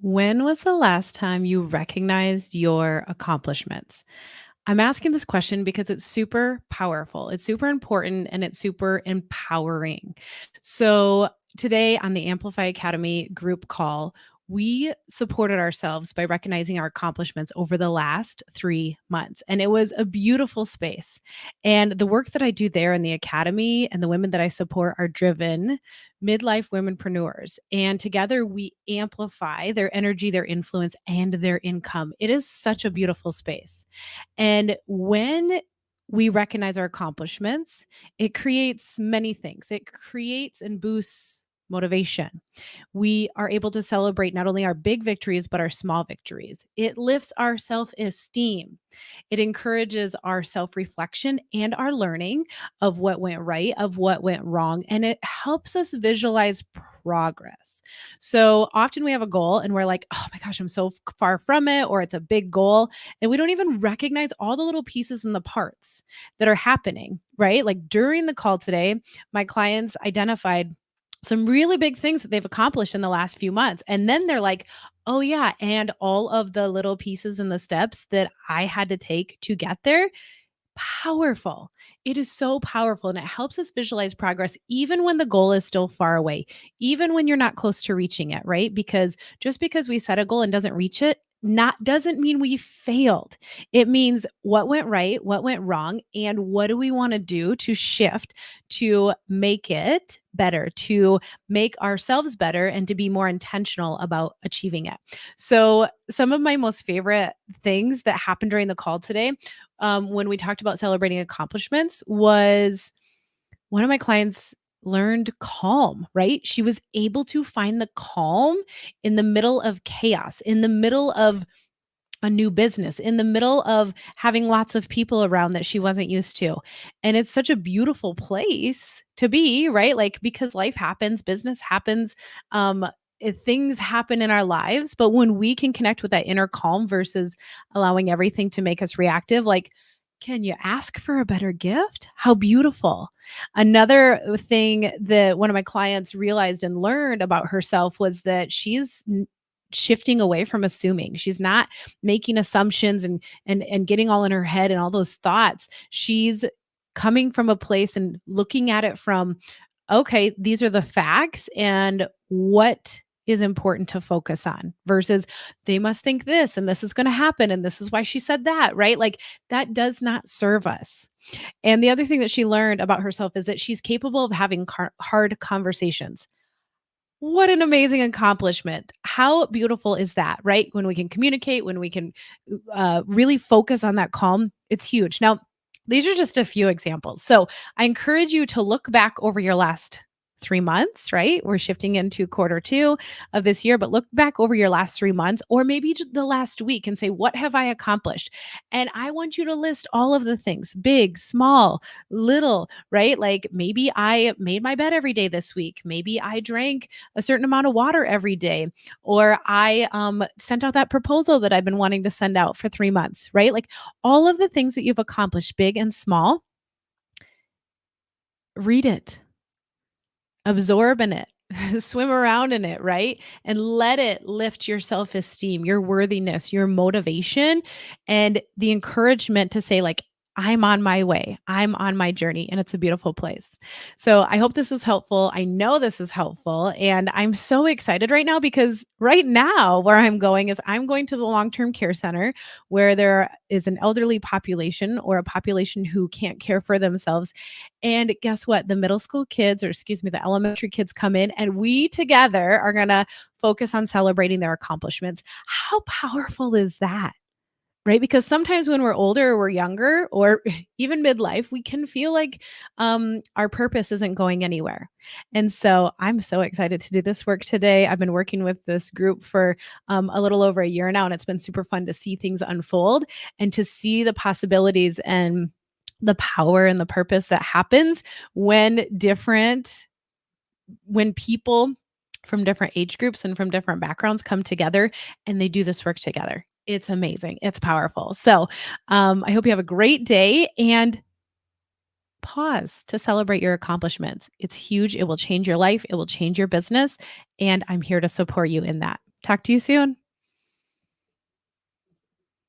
When was the last time you recognized your accomplishments? I'm asking this question because it's super powerful, it's super important, and it's super empowering. So, today on the Amplify Academy group call, we supported ourselves by recognizing our accomplishments over the last 3 months. And it was a beautiful space. And the work that I do there in the academy and the women that I support are driven midlife womenpreneurs. And together we amplify their energy, their influence, and their income. It is such a beautiful space. And when we recognize our accomplishments, it creates many things. It creates and boosts motivation. We are able to celebrate not only our big victories, but our small victories. It lifts our self esteem. It encourages our self reflection and our learning of what went right, of what went wrong, and it helps us visualize progress. So often we have a goal and we're like, oh my gosh, I'm so far from it, or it's a big goal. And we don't even recognize all the little pieces and the parts that are happening, right? Like during the call today, my clients identified some really big things that they've accomplished in the last few months. And then they're like, oh, yeah. And all of the little pieces and the steps that I had to take to get there, powerful. It is so powerful. And it helps us visualize progress, even when the goal is still far away, even when you're not close to reaching it, right? Because just because we set a goal and doesn't reach it, not doesn't mean we failed. It means what went right, what went wrong, and what do we want to do to shift to make it better, to make ourselves better, and to be more intentional about achieving it. So, some of my most favorite things that happened during the call today, when we talked about celebrating accomplishments, was one of my clients learned calm, right? She was able to find the calm in the middle of chaos, in the middle of a new business, in the middle of having lots of people around that she wasn't used to. And it's such a beautiful place to be, right? Like, because life happens, business happens, things happen in our lives. But when we can connect with that inner calm versus allowing everything to make us reactive, like, can you ask for a better gift? How beautiful. Another thing that one of my clients realized and learned about herself was that she's shifting away from assuming. She's not making assumptions and getting all in her head and all those thoughts. She's coming from a place and looking at it from, okay, these are the facts and what is important to focus on versus they must think this and this is going to happen and this is why she said that, right? Like, that does not serve us. And the other thing that she learned about herself is that she's capable of having hard conversations. What an amazing accomplishment. How beautiful is that, right? When we can communicate, when we can really focus on that calm, it's huge. Now, these are just a few examples. So I encourage you to look back over your last 3 months, right? We're shifting into quarter two of this year, but look back over your last 3 months or maybe just the last week and say, what have I accomplished? And I want you to list all of the things, big, small, little, right? Like, maybe I made my bed every day this week. Maybe I drank a certain amount of water every day, or I sent out that proposal that I've been wanting to send out for 3 months, right? Like, all of the things that you've accomplished, big and small, read it, absorb in it, swim around in it, right? And let it lift your self esteem, your worthiness, your motivation, and the encouragement to say, like, I'm on my way. I'm on my journey, and it's a beautiful place. So I hope this is helpful. I know this is helpful. And I'm so excited right now because right now, where I'm going is I'm going to the long term care center where there is an elderly population or a population who can't care for themselves. And guess what? The middle school kids, or excuse me, the elementary kids come in, and we together are going to focus on celebrating their accomplishments. How powerful is that? Right? Because sometimes when we're older or we're younger or even midlife, we can feel like our purpose isn't going anywhere. And so I'm so excited to do this work today. I've been working with this group for a little over a year now, and it's been super fun to see things unfold and to see the possibilities and the power and the purpose that happens when when people from different age groups and from different backgrounds come together and they do this work together. It's amazing. It's powerful. So I hope you have a great day and pause to celebrate your accomplishments. It's huge. It will change your life, it will change your business. And I'm here to support you in that. Talk to you soon.